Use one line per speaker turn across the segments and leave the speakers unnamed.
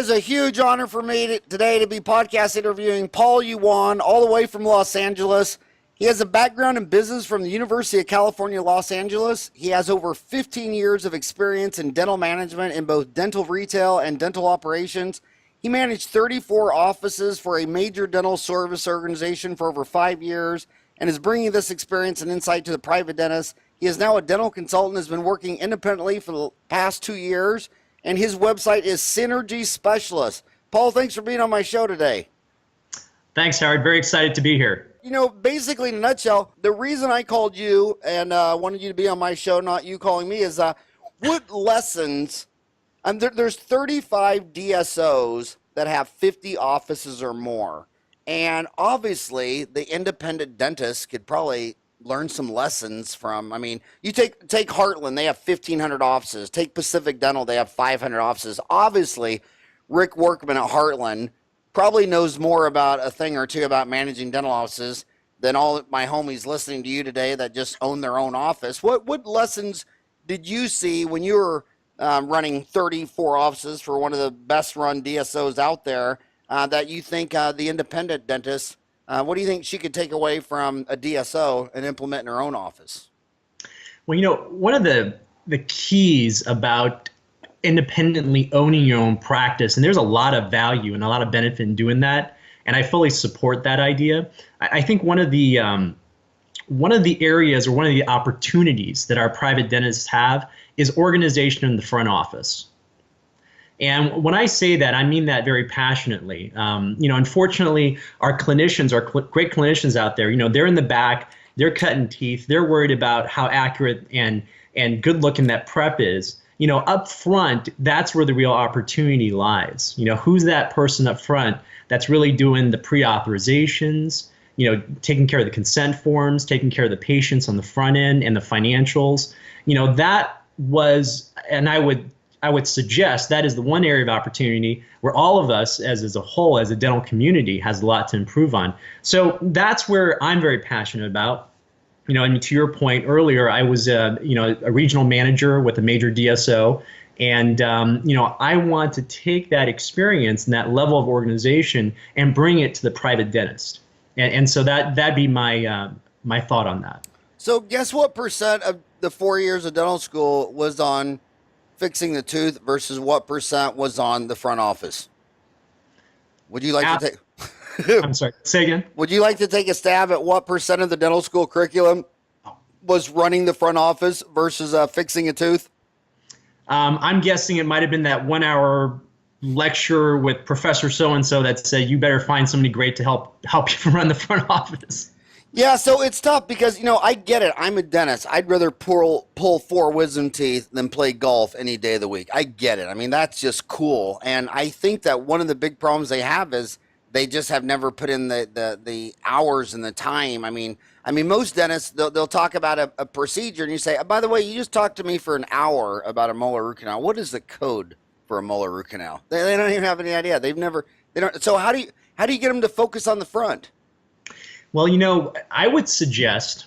is a huge honor for me today to be podcast interviewing Paul Yuan, all the way from Los Angeles. He has a background in business from the University of California, Los Angeles. He has over 15 years of experience in dental management in both dental retail and dental operations. He managed 34 offices for a major dental service organization for over 5 years and is bringing this experience and insight to the private dentist. He is now a dental consultant, has been working independently for the past 2 years, and his website is Synergies Specialist. Paul, thanks for being on my show today.
Thanks, Howard. Very excited to be here.
You know, basically, in a nutshell, the reason I called you and wanted you to be on my show, not you calling me, is what lessons, there's 35 DSOs that have 50 offices or more. And obviously, the independent dentist could probably learn some lessons from, I mean, you take Heartland, they have 1,500 offices. Take Pacific Dental, they have 500 offices. Obviously, Rick Workman at Heartland probably knows more about a thing or two about managing dental offices than all my homies listening to you today that just own their own office. What lessons did you see when you were running 34 offices for one of the best run DSOs out there that you think the independent dentist, what do you think she could take away from a DSO and implement in her own office?
Well, you know, one of the keys about independently owning your own practice, and there's a lot of value and a lot of benefit in doing that, and I fully support that idea. I think one of the areas or one of the opportunities that our private dentists have is organization in the front office. And when I say that, I mean that very passionately. You know, unfortunately, our clinicians, great clinicians out there, you know, they're in the back, they're cutting teeth, they're worried about how accurate and good looking that prep is. You know, up front, that's where the real opportunity lies. You know, who's that person up front that's really doing the pre-authorizations, you know, taking care of the consent forms, taking care of the patients on the front end and the financials. You know, that was, and I would suggest that is the one area of opportunity where all of us as a whole, as a dental community, has a lot to improve on. So that's where I'm very passionate about. You know, and to your point earlier, I was a regional manager with a major DSO, and you know, I want to take that experience and that level of organization and bring it to the private dentist, and so that'd be my my thought on that.
So, guess what percent of the 4 years of dental school was on fixing the tooth versus what percent was on the front office? Would you like to take?
I'm sorry, say again.
Would you like to take a stab at what percent of the dental school curriculum was running the front office versus fixing a tooth?
I'm guessing it might have been that 1 hour lecture with Professor so-and-so that said, you better find somebody great to help you run the front office.
Yeah, so it's tough because, you know, I get it. I'm a dentist. I'd rather pull 4 wisdom teeth than play golf any day of the week. I get it. I mean, that's just cool. And I think that one of the big problems they have is they just have never put in the hours and the time. I mean, most dentists, they'll talk about a procedure and you say, by the way, you just talked to me for an hour about a molar root canal. What is the code for a molar root canal? They don't even have any idea. They don't. So how do you get them to focus on the front?
Well, you know, I would suggest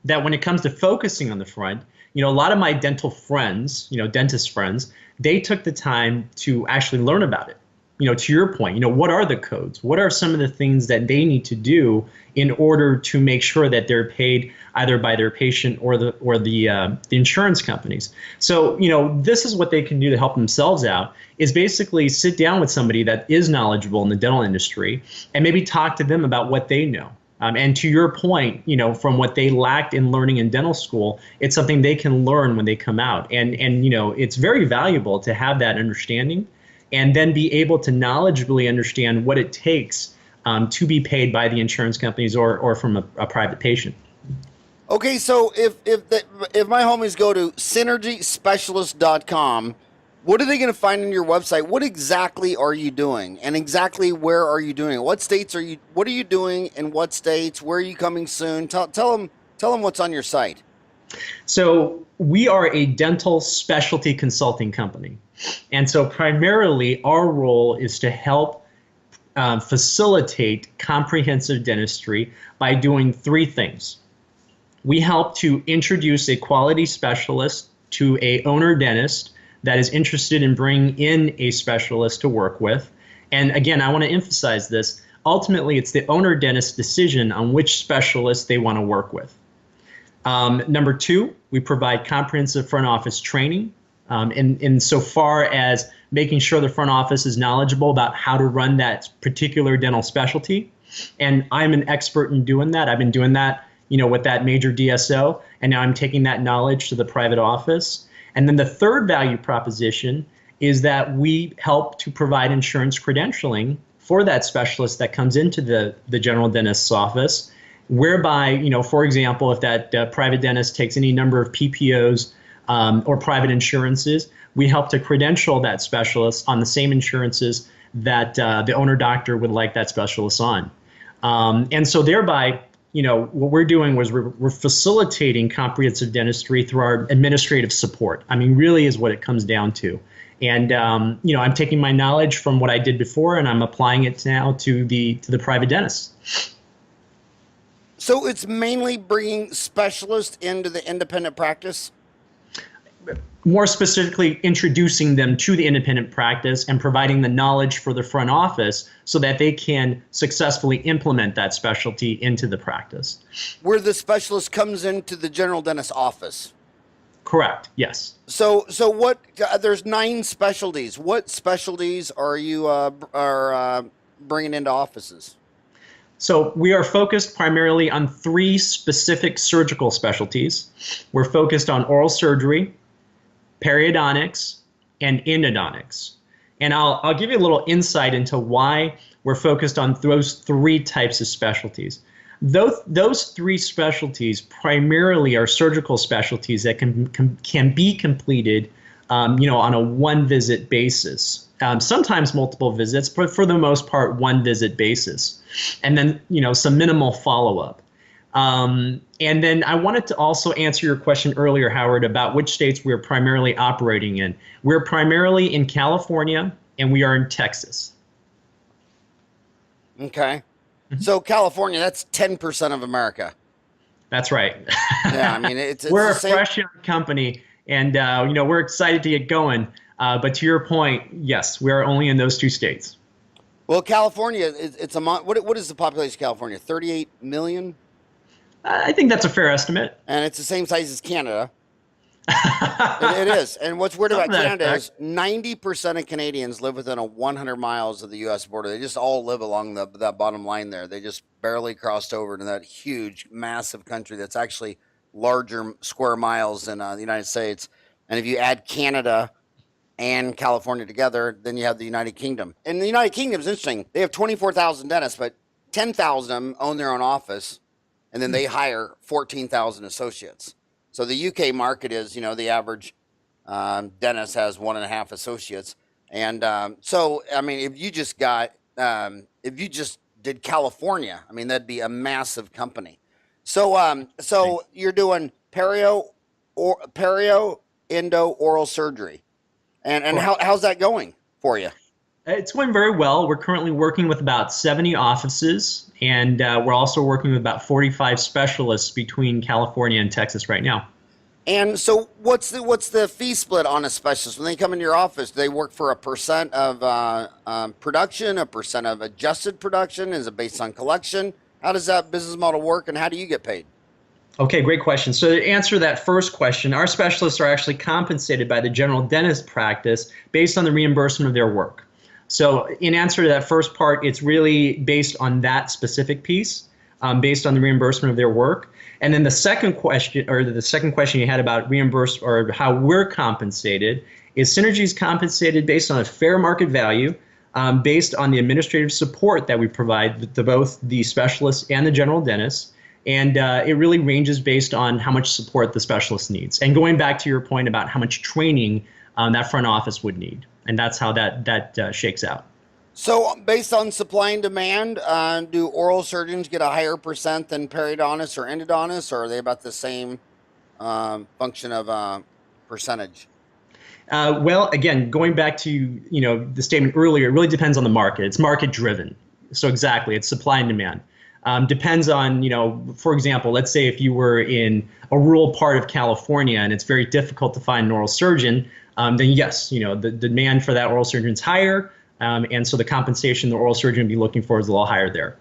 that when it comes to focusing on the front, you know, a lot of my dental friends, you know, dentist friends, they took the time to actually learn about it. You know, to your point, you know, what are the codes? What are some of the things that they need to do in order to make sure that they're paid either by their patient or the insurance companies? So, you know, this is what they can do to help themselves out, is basically sit down with somebody that is knowledgeable in the dental industry and maybe talk to them about what they know. And to your point, you know, from what they lacked in learning in dental school, it's something they can learn when they come out. And you know, it's very valuable to have that understanding and then be able to knowledgeably understand what it takes to be paid by the insurance companies or from a private patient.
Okay, so if my homies go to synergyspecialist.com, what are they going to find on your website? What exactly are you doing, and exactly where are you doing it? What states are you? What are you doing in what states? Where are you coming soon? Tell them what's on your site.
So we are a dental specialty consulting company, and so primarily our role is to help facilitate comprehensive dentistry by doing 3 things. We help to introduce a quality specialist to a owner dentist that is interested in bringing in a specialist to work with. And again, I want to emphasize this. Ultimately, it's the owner dentist's decision on which specialist they want to work with. Number two, we provide comprehensive front office training in so far as making sure the front office is knowledgeable about how to run that particular dental specialty. And I'm an expert in doing that. I've been doing that, with that major DSO, and now I'm taking that knowledge to the private office. And then the third value proposition is that we help to provide insurance credentialing for that specialist that comes into the general dentist's office, whereby, for example, if that private dentist takes any number of PPOs or private insurances, we help to credential that specialist on the same insurances that the owner doctor would like that specialist on. And so thereby, what we're doing was we're facilitating comprehensive dentistry through our administrative support. I mean, really is what it comes down to. And, I'm taking my knowledge from what I did before and I'm applying it now to the private dentist.
So it's mainly bringing specialists into the independent practice?
More specifically, introducing them to the independent practice and providing the knowledge for the front office so that they can successfully implement that specialty into the practice.
Where the specialist comes into the general dentist's office?
Correct, yes.
So what, there's 9 specialties. What specialties are you bringing into offices?
So we are focused primarily on 3 specific surgical specialties. We're focused on oral surgery, periodontics, and endodontics. And I'll give you a little insight into why we're focused on those 3 types of specialties. Those 3 specialties primarily are surgical specialties that can be completed, on a 1-visit basis. Sometimes multiple visits, but for the most part, 1-visit basis. And then, some minimal follow-up. And then I wanted to also answer your question earlier, Howard, about which states we're primarily operating in. We're primarily in California, and we are in Texas.
Okay. So California, that's 10% of America.
That's right.
Yeah, I mean, it's
we're
the
a
same.
fresh young company, and we're excited to get going. But to your point, yes, we are only in those 2 states.
Well, California, it's a what is the population of California? 38 million?
I think that's a fair estimate.
And it's the same size as Canada. It is. And what's weird about Canada is 90% of Canadians live within 100 miles of the U.S. border. They just all live along that bottom line there. They just barely crossed over to that huge, massive country that's actually larger square miles than the United States. And if you add Canada and California together, then you have the United Kingdom. And the United Kingdom is interesting. They have 24,000 dentists, but 10,000 of them own their own office, and then they hire 14,000 associates. So the UK market is, the average dentist has 1.5 associates. And so, I mean, if you just did California, I mean, that'd be a massive company. So, you're doing perio, endo, oral surgery. And how's that going for you?
It's going very well. We're currently working with about 70 offices, and we're also working with about 45 specialists between California and Texas right now.
And so what's the fee split on a specialist? When they come into your office, do they work for a percent of production, a percent of adjusted production? Is it based on collection? How does that business model work, and how do you get paid?
Okay, great question. So to answer that first question, our specialists are actually compensated by the general dentist practice based on the reimbursement of their work. So in answer to that first part, it's really based on that specific piece, based on the reimbursement of their work. And then the second question you had about reimbursed or how we're compensated is Synergies compensated based on a fair market value, based on the administrative support that we provide to both the specialists and the general dentist. And it really ranges based on how much support the specialist needs. And going back to your point about how much training that front office would need. And that's how that shakes out.
So based on supply and demand, do oral surgeons get a higher percent than periodontists or endodontists, or are they about the same function of percentage?
Well, again, going back to the statement earlier, it really depends on the market. It's market driven. So exactly, it's supply and demand. Depends on, for example, let's say if you were in a rural part of California and it's very difficult to find an oral surgeon, then yes, the demand for that oral surgeon is higher. And so the compensation the oral surgeon would be looking for is a little higher there.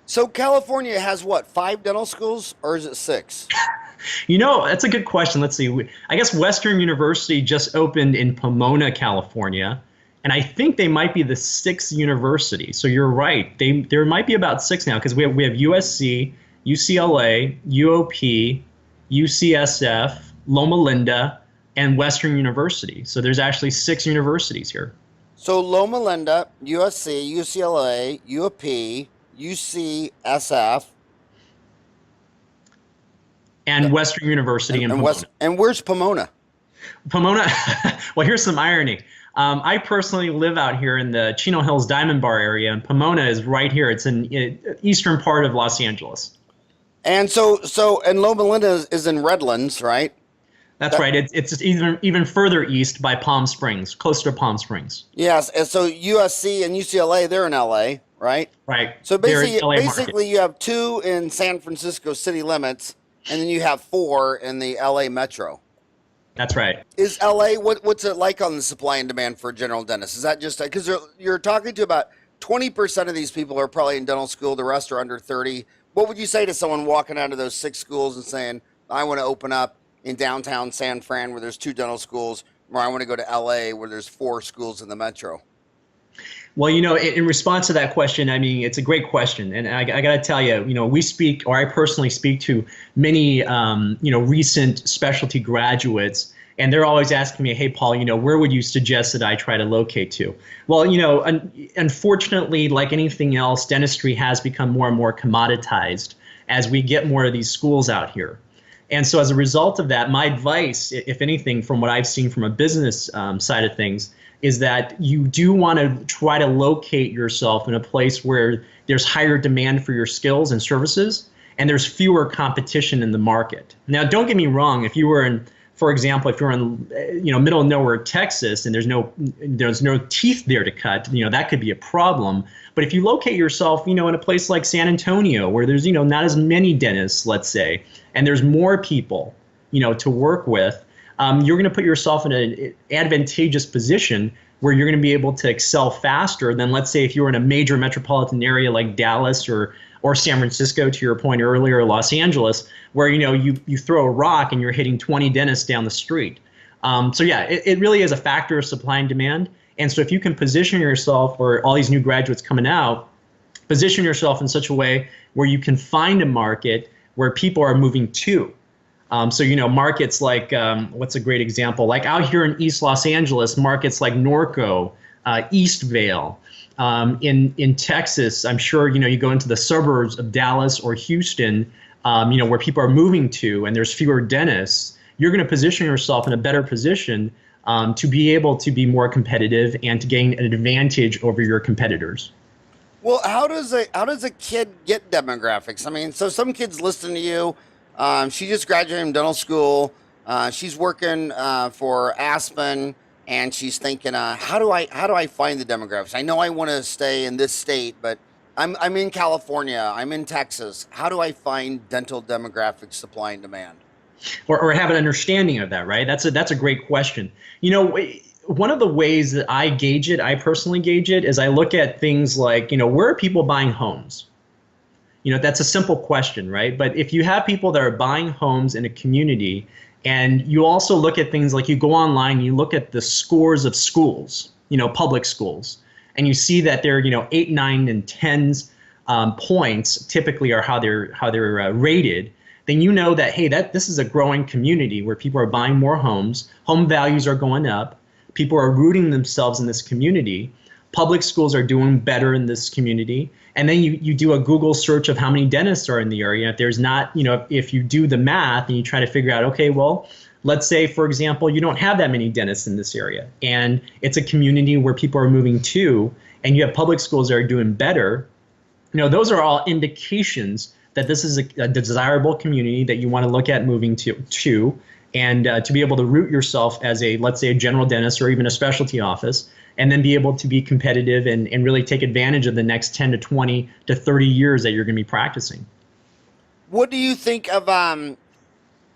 So California has what, 5 dental schools, or is it 6?
That's a good question. Let's see. I guess Western University just opened in Pomona, California. And I think they might be the 6th university. So you're right. There might be about 6 now, because we have USC, UCLA, UOP, UCSF, Loma Linda, and Western University. So there's actually 6 universities here.
So Loma Linda, USC, UCLA, UOP, UCSF.
And Western University in Pomona.
And where's Pomona?
Pomona, well, here's some irony. I personally live out here in the Chino Hills Diamond Bar area, and Pomona is right here. It's in eastern part of Los Angeles. And
and Loma Linda is in Redlands, right?
That's right. It's even further east by Palm Springs, closer to Palm Springs.
Yes, and so USC and UCLA, they're in LA, right?
Right.
So basically you have 2 in San Francisco city limits, and then you have 4 in the LA metro.
That's right.
Is LA, what's it like on the supply and demand for a general dentist? Is that just because you're talking to about 20% of these people are probably in dental school, the rest are under 30. What would you say to someone walking out of those 6 schools and saying, I want to open up in downtown San Fran where there's 2 dental schools, or I want to go to LA where there's 4 schools in the metro?
Well, in response to that question, I mean, it's a great question. And I got to tell you, we speak, or I personally speak to many, recent specialty graduates, and they're always asking me, hey, Paul, where would you suggest that I try to locate to? Well, unfortunately, like anything else, dentistry has become more and more commoditized as we get more of these schools out here. And so as a result of that, my advice, if anything, from what I've seen from a business side of things, is that you do want to try to locate yourself in a place where there's higher demand for your skills and services, and there's fewer competition in the market. Now, don't get me wrong. If you were in, for example, if you're in, middle of nowhere, Texas, and there's no teeth there to cut, that could be a problem. But if you locate yourself, in a place like San Antonio, where there's, not as many dentists, let's say, and there's more people, to work with, you're going to put yourself in an advantageous position where you're going to be able to excel faster than, let's say, if you were in a major metropolitan area like Dallas or San Francisco, to your point earlier, or Los Angeles, where you throw a rock and you're hitting 20 dentists down the street. So yeah, it really is a factor of supply and demand. And so if you can position yourself, or all these new graduates coming out, position yourself in such a way where you can find a market where people are moving to. So, markets like, what's a great example? Like out here in East Los Angeles, markets like Norco, Eastvale. In Texas, I'm sure, you go into the suburbs of Dallas or Houston, where people are moving to, and there's fewer dentists. You're going to position yourself in a better position to be able to be more competitive and to gain an advantage over your competitors.
Well, how does a kid get demographics? I mean, so some kids listen to you. She just graduated from dental school. She's working for Aspen, and she's thinking, how do I find the demographics? I know I want to stay in this state, but I'm in California. I'm in Texas. How do I find dental demographics, supply and demand?
Or have an understanding of that, right? That's a great question. One of the ways that I personally gauge it, is I look at things like, where are people buying homes? That's a simple question, right? But if you have people that are buying homes in a community, and you also look at things like, you go online, you look at the scores of schools, public schools, and you see that they're, 8, 9, and 10s points typically are how they're rated, then you know that, hey, this is a growing community where people are buying more homes, home values are going up, people are rooting themselves in this community. Public schools are doing better in this community. And then you do a Google search of how many dentists are in the area. If there's not, if you do the math and you try to figure out, okay, well, let's say, for example, you don't have that many dentists in this area, and it's a community where people are moving to, and you have public schools that are doing better, those are all indications that this is a desirable community that you want to look at moving to, and to be able to root yourself as let's say a general dentist or even a specialty office, and then be able to be competitive and really take advantage of the next 10 to 20 to 30 years that you're going to be practicing.
What do you think of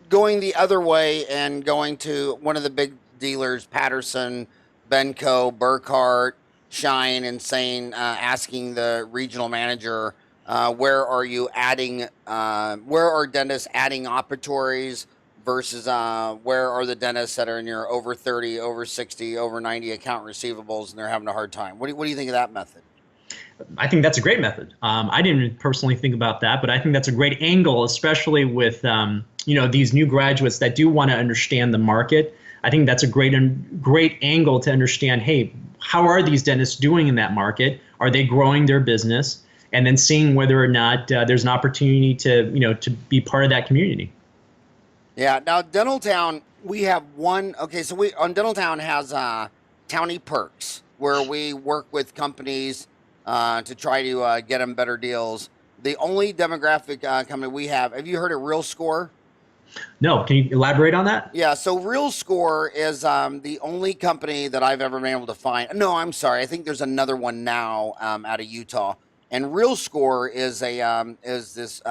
going the other way and going to one of the big dealers, Patterson, Benco, Burkhart, Shine, and saying, asking the regional manager, where are you adding, where are dentists adding operatories versus where are the dentists that are in your over 30, over 60, over 90 account receivables and they're having a hard time? What do you think of that method?
I think that's a great method. I didn't personally think about that, but I think that's a great angle, especially with these new graduates that do want to understand the market. I think that's a great angle to understand, hey, how are these dentists doing in that market? Are they growing their business? And then seeing whether or not there's an opportunity to be part of that community.
Yeah. Now, Dentaltown, we have one. Okay, so Dentaltown has Townie Perks, where we work with companies to try to get them better deals. The only demographic company we have you heard of Real Score?
No, can you elaborate on that?
Yeah, so Real Score is the only company that I've ever been able to find. No, I'm sorry. I think there's another one now out of Utah. And Real Score is this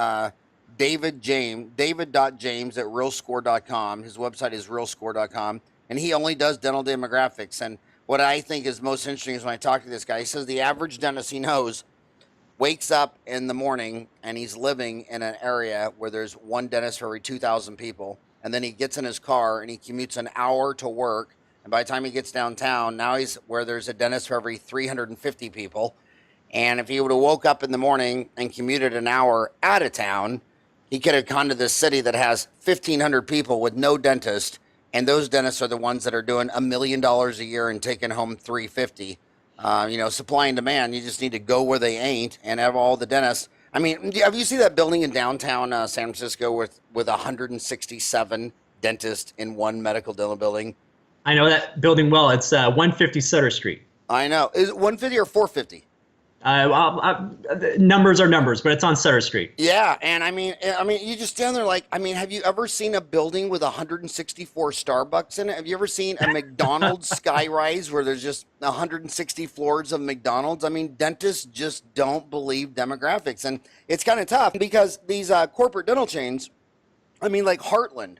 David.James at realscore.com. His website is realscore.com. And he only does dental demographics. And what I think is most interesting is when I talk to this guy, he says the average dentist he knows wakes up in the morning and he's living in an area where there's one dentist for every 2,000 people. And then he gets in his car and he commutes an hour to work. And by the time he gets downtown, now he's where there's a dentist for every 350 people. And if he would have woke up in the morning and commuted an hour out of town, he could have gone to this city that has 1,500 people with no dentist. And those dentists are the ones that are doing $1 million a year and taking home 350. Supply and demand. You just need to go where they ain't and have all the dentists. I mean, have you seen that building in downtown San Francisco with 167 dentists in one medical dental building?
I know that building well. It's 150 Sutter Street.
I know. Is it 150 or 450?
Numbers are numbers, but it's on Sutter Street.
Yeah, and I mean, you just stand there like, have you ever seen a building with 164 Starbucks in it? Have you ever seen a McDonald's skyrise where there's just 160 floors of McDonald's? I mean, dentists just don't believe demographics, and it's kind of tough because these corporate dental chains, like Heartland.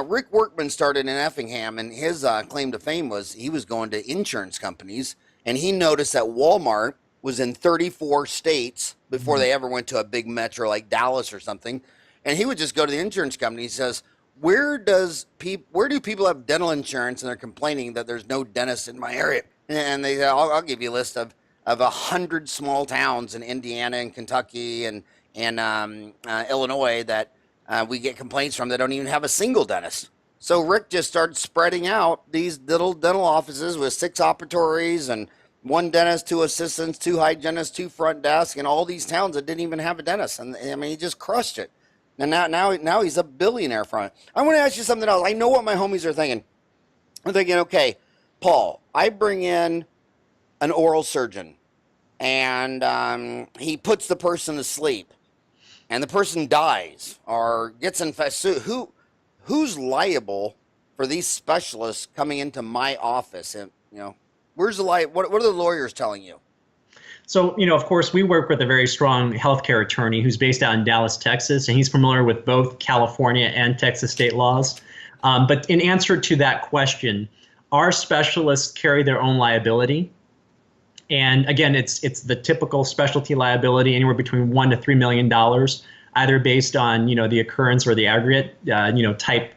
Rick Workman started in Effingham, and his claim to fame was he was going to insurance companies, and he noticed that Walmart was in 34 states before they ever went to a big metro like Dallas or something. And he would just go to the insurance company. He says, where do people have dental insurance? And they're complaining that there's no dentist in my area. And they said, I'll give you a list of 100 small towns in Indiana and Kentucky and Illinois that we get complaints from that don't even have a single dentist. So Rick just started spreading out these little dental offices with 6 operatories and 1 dentist, 2 assistants, 2 hygienists, 2 front desk, and all these towns that didn't even have a dentist. And he just crushed it. And now he's a billionaire from it. I want to ask you something else. I know what my homies are thinking. I'm thinking, okay, Paul, I bring in an oral surgeon, and he puts the person to sleep, and the person dies or gets infected. Who's liable for these specialists coming into my office? And where's the light? What are the lawyers telling you?
So, of course, we work with a very strong healthcare attorney who's based out in Dallas, Texas, and he's familiar with both California and Texas state laws. But in answer to that question, our specialists carry their own liability. And again, it's the typical specialty liability, anywhere between $1 to $3 million, either based on, the occurrence or the aggregate, type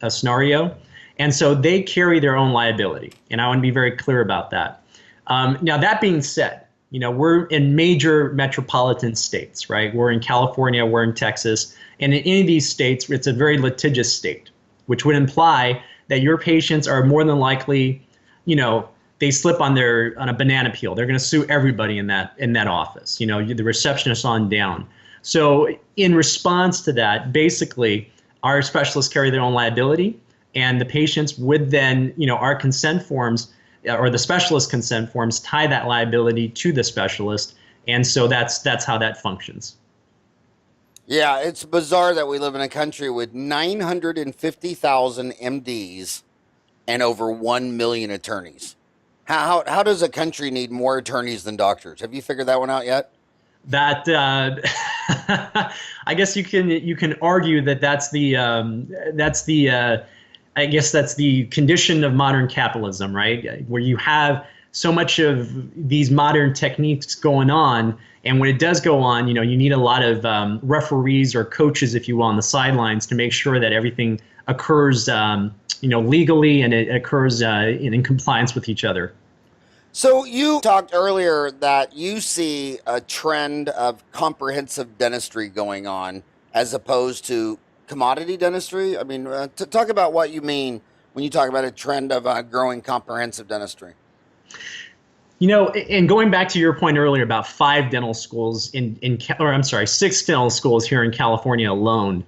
scenario. And so they carry their own liability. And I want to be very clear about that. Now, that being said, we're in major metropolitan states, right? We're in California, we're in Texas. And in any of these states, it's a very litigious state, which would imply that your patients are more than likely, they slip on a banana peel. They're going to sue everybody in that office, the receptionist on down. So in response to that, basically, our specialists carry their own liability. And the patients would then, our consent forms or the specialist consent forms tie that liability to the specialist. And so that's how that functions.
Yeah, it's bizarre that we live in a country with 950,000 MDs and over 1 million attorneys. How does a country need more attorneys than doctors? Have you figured that one out yet?
That I guess you can argue that I guess that's the condition of modern capitalism, right? Where you have so much of these modern techniques going on, and when it does go on, you need a lot of referees or coaches, if you will, on the sidelines to make sure that everything occurs, legally, and it occurs in compliance with each other.
So you talked earlier that you see a trend of comprehensive dentistry going on as opposed to commodity dentistry. I mean, talk about what you mean when you talk about a trend of growing comprehensive dentistry.
And going back to your point earlier about 5 dental schools or I'm sorry, 6 dental schools here in California alone.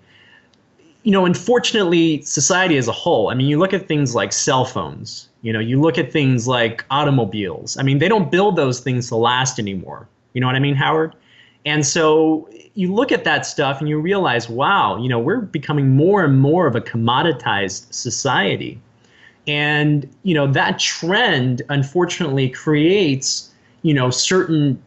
Unfortunately, society as a whole, I mean, you look at things like cell phones, you look at things like automobiles. I mean, they don't build those things to last anymore. You know what I mean, Howard? And so you look at that stuff and you realize, wow, we're becoming more and more of a commoditized society. And, that trend, unfortunately, creates, certain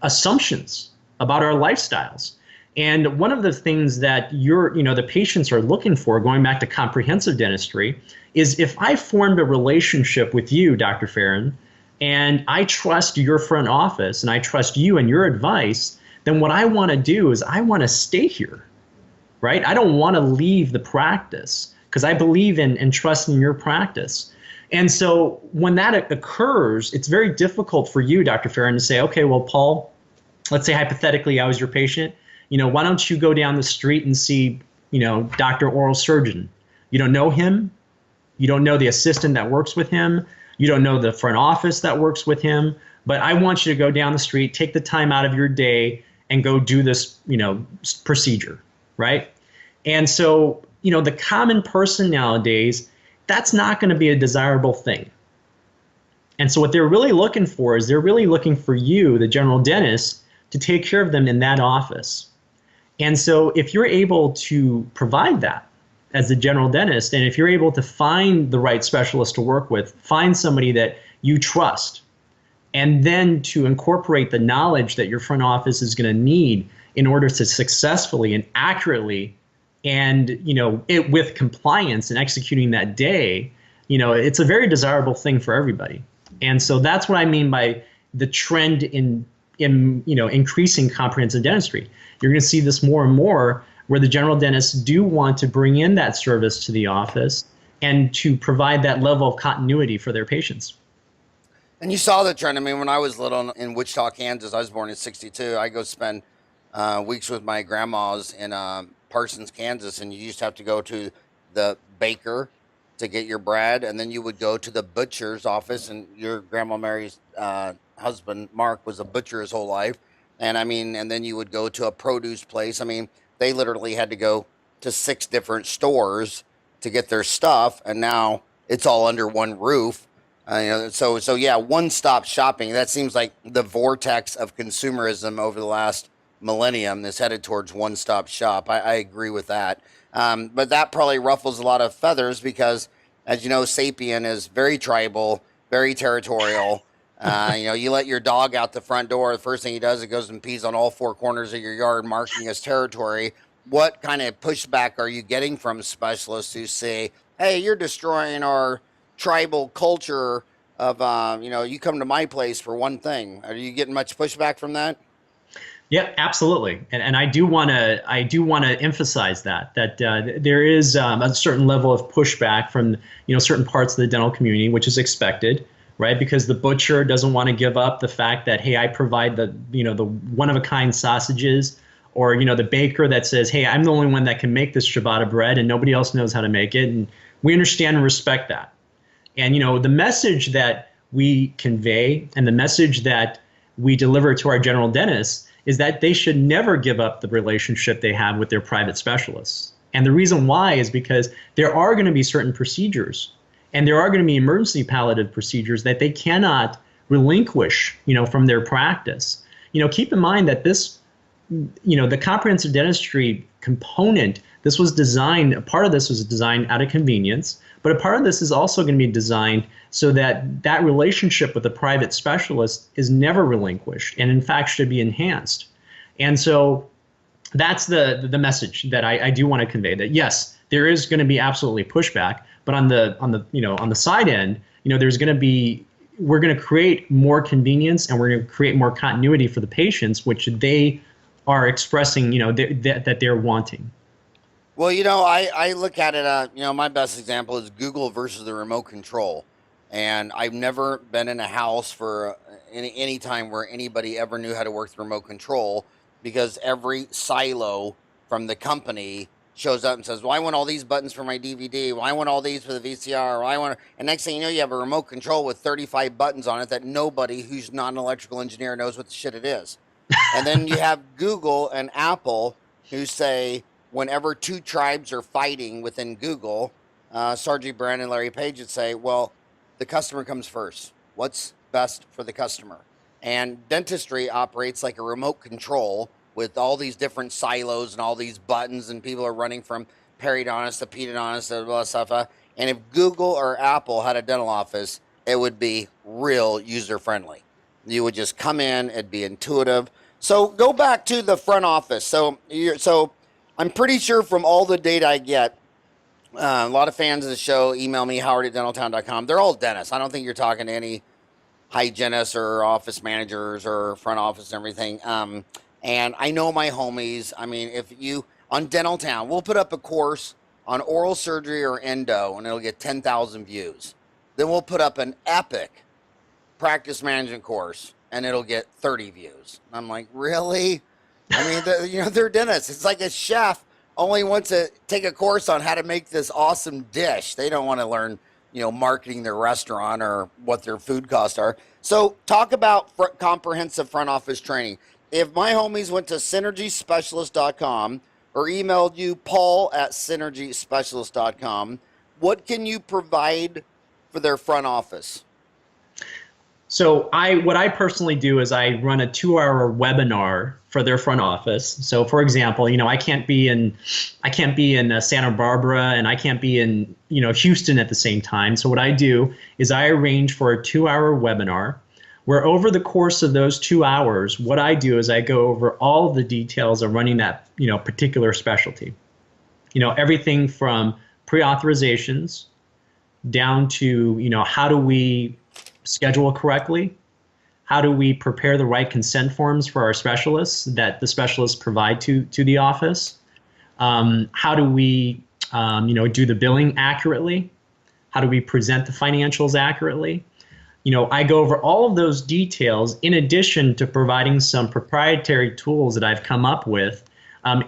assumptions about our lifestyles. And one of the things that the patients are looking for, going back to comprehensive dentistry, is if I formed a relationship with you, Dr. Farran, and I trust your front office and I trust you and your advice, then what I want to do is I want to stay here, right? I don't want to leave the practice because I believe in and trust in your practice. And so when that occurs, it's very difficult for you, Dr. Farran, to say, okay, well, Paul, let's say hypothetically I was your patient. Why don't you go down the street and see, Dr. Oral Surgeon? You don't know him. You don't know the assistant that works with him. You don't know the front office that works with him. But I want you to go down the street, take the time out of your day and go do this, procedure, right? And so, the common person nowadays, that's not going to be a desirable thing. And so what they're really looking for is they're really looking for you, the general dentist, to take care of them in that office. And so if you're able to provide that as the general dentist, and if you're able to find the right specialist to work with, find somebody that you trust, and then to incorporate the knowledge that your front office is going to need in order to successfully and accurately and, it with compliance and executing that day, it's a very desirable thing for everybody. And so that's what I mean by the trend in increasing comprehensive dentistry. You're going to see this more and more where the general dentists do want to bring in that service to the office and to provide that level of continuity for their patients.
And you saw the trend. I mean, when I was little in Wichita, Kansas, I was born in '62. I go spend weeks with my grandmas in Parsons, Kansas, and you used to have to go to the baker to get your bread, and then you would go to the butcher's office, and your grandma Mary's husband Mark was a butcher his whole life, and then you would go to a produce place. I mean, they literally had to go to 6 different stores to get their stuff, and now it's all under one roof. So yeah, one-stop shopping. That seems like the vortex of consumerism over the last millennium is headed towards one-stop shop. I agree with that. But that probably ruffles a lot of feathers because, as you know, Sapien is very tribal, very territorial. You let your dog out the front door, the first thing he does is goes and pees on all 4 corners of your yard, marking his territory. What kind of pushback are you getting from specialists who say, hey, you're destroying our tribal culture of, you come to my place for one thing? Are you getting much pushback from that?
Yeah, absolutely, and I do want to emphasize that there is a certain level of pushback from certain parts of the dental community, which is expected, right? Because the butcher doesn't want to give up the fact that, hey, I provide the one of a kind sausages, or the baker that says, hey, I'm the only one that can make this ciabatta bread and nobody else knows how to make it, and we understand and respect that. And the message that we convey and the message that we deliver to our general dentists is that they should never give up the relationship they have with their private specialists. And the reason why is because there are going to be certain procedures and there are going to be emergency palliative procedures that they cannot relinquish, from their practice. Keep in mind that this, the comprehensive dentistry component, this was designed, a part of this was designed out of convenience, but a part of this is also going to be designed so that that relationship with the private specialist is never relinquished and in fact should be enhanced. And so that's the message that I do want to convey, that yes, there is going to be absolutely pushback, but on the side end, there's going to be, we're going to create more convenience and we're going to create more continuity for the patients, which they are expressing, that they're wanting.
Well, I look at it, my best example is Google versus the remote control. And I've never been in a house for any time where anybody ever knew how to work the remote control, because every silo from the company shows up and says, well, I want all these buttons for my DVD. Well, I want all these for the VCR. Well, and next thing you know, you have a remote control with 35 buttons on it that nobody who's not an electrical engineer knows what the shit it is. And then you have Google and Apple who say, whenever two tribes are fighting within Google, Sergey Brin and Larry Page would say, well, the customer comes first. What's best for the customer? And dentistry operates like a remote control with all these different silos and all these buttons, and people are running from periodontist to pedodontist to blah, stuff. And if Google or Apple had a dental office, it would be real user-friendly. You would just come in, it'd be intuitive. So go back to the front office. So I'm pretty sure from all the data I get, a lot of fans of the show email me, howard@dentaltown.com. They're all dentists. I don't think you're talking to any hygienists or office managers or front office and everything. And I know my homies. I mean, if you, on Dental Town, we'll put up a course on oral surgery or endo, and it'll get 10,000 views. Then we'll put up an epic practice management course, and it'll get 30 views. I'm like, really? I mean, they're dentists. It's like a chef only wants to take a course on how to make this awesome dish. They don't want to learn, marketing their restaurant or what their food costs are. So talk about comprehensive front office training. If my homies went to synergiespecialist.com or emailed you, paul@synergiespecialist.com, what can you provide for their front office?
So what I personally do is I run a 2-hour webinar for their front office. So for example, I can't be in Santa Barbara and I can't be in Houston at the same time. So what I do is I arrange for a 2-hour webinar where over the course of those 2 hours, what I do is I go over all of the details of running that particular specialty. Everything from pre-authorizations down to how do we schedule correctly? How do we prepare the right consent forms for our specialists that the specialists provide to the office? How do we do the billing accurately? How do we present the financials accurately? I go over all of those details in addition to providing some proprietary tools that I've come up with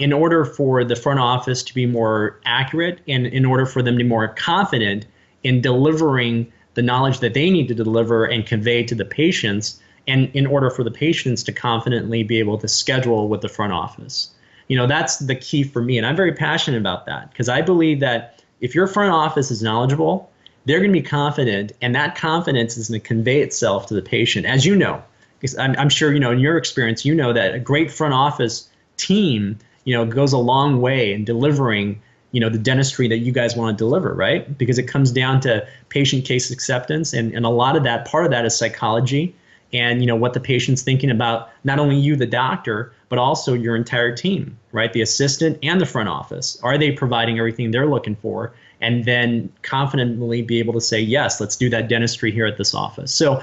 in order for the front office to be more accurate and in order for them to be more confident in delivering the knowledge that they need to deliver and convey to the patients, and in order for the patients to confidently be able to schedule with the front office. That's the key for me, and I'm very passionate about that because I believe that if your front office is knowledgeable, they're going to be confident, and that confidence is going to convey itself to the patient. As you know, because I'm sure in your experience, that a great front office team, goes a long way in delivering the dentistry that you guys want to deliver, right? Because it comes down to patient case acceptance, and a lot of that, part of that is psychology and what the patient's thinking about, not only you, the doctor, but also your entire team, right? The assistant and the front office. Are they providing everything they're looking for? And then confidently be able to say, yes, let's do that dentistry here at this office. So,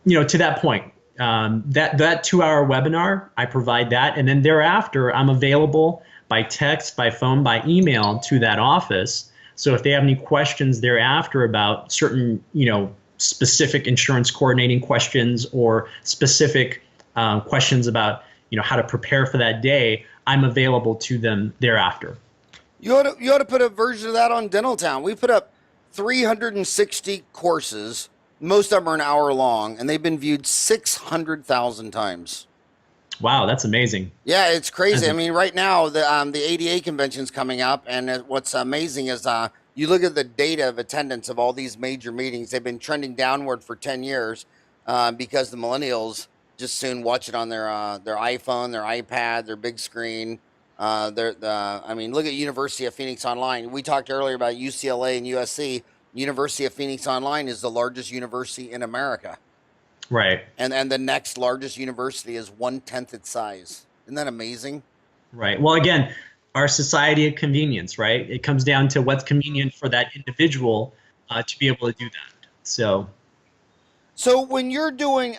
to that point, that 2-hour webinar, I provide that. And then thereafter, I'm available by text, by phone, by email to that office. So if they have any questions thereafter about certain, specific insurance coordinating questions or specific questions about, how to prepare for that day, I'm available to them thereafter.
You ought to put a version of that on Dental Town. We put up 360 courses. Most of them are an hour long, and they've been viewed 600,000 times.
Wow, that's amazing.
Yeah, it's crazy. I mean, right now, the ADA convention's coming up, and what's amazing is you look at the data of attendance of all these major meetings. They've been trending downward for 10 years because the millennials just soon watch it on their iPhone, their iPad, their big screen. I mean, look at University of Phoenix Online. We talked earlier about UCLA and USC. University of Phoenix Online is the largest university in America.
Right.
And the next largest university is 1/10 its size. Isn't that amazing?
Right. Well, again, our society of convenience, right? It comes down to what's convenient for that individual to be able to do that.
So when you're doing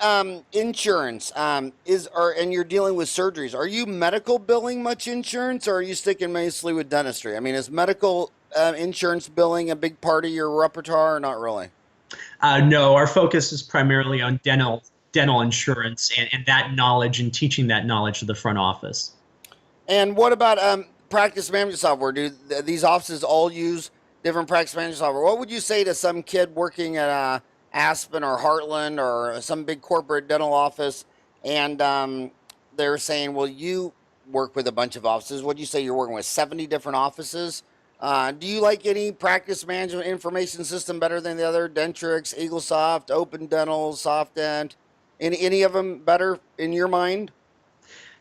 insurance, and you're dealing with surgeries, are you medical billing much insurance, or are you sticking mostly with dentistry? I mean, is medical insurance billing a big part of your repertoire, or not really?
No, our focus is primarily on dental insurance and that knowledge and teaching that knowledge to the front office.
And what about practice management software? Do these offices all use different practice management software? What would you say to some kid working at Aspen or Heartland or some big corporate dental office, and they're saying, well, you work with a bunch of offices. What do you say you're working with 70 different offices? Do you like any practice management information system better than the other? Dentrix, EagleSoft, Open Dental, SoftDent, any of them better in your mind?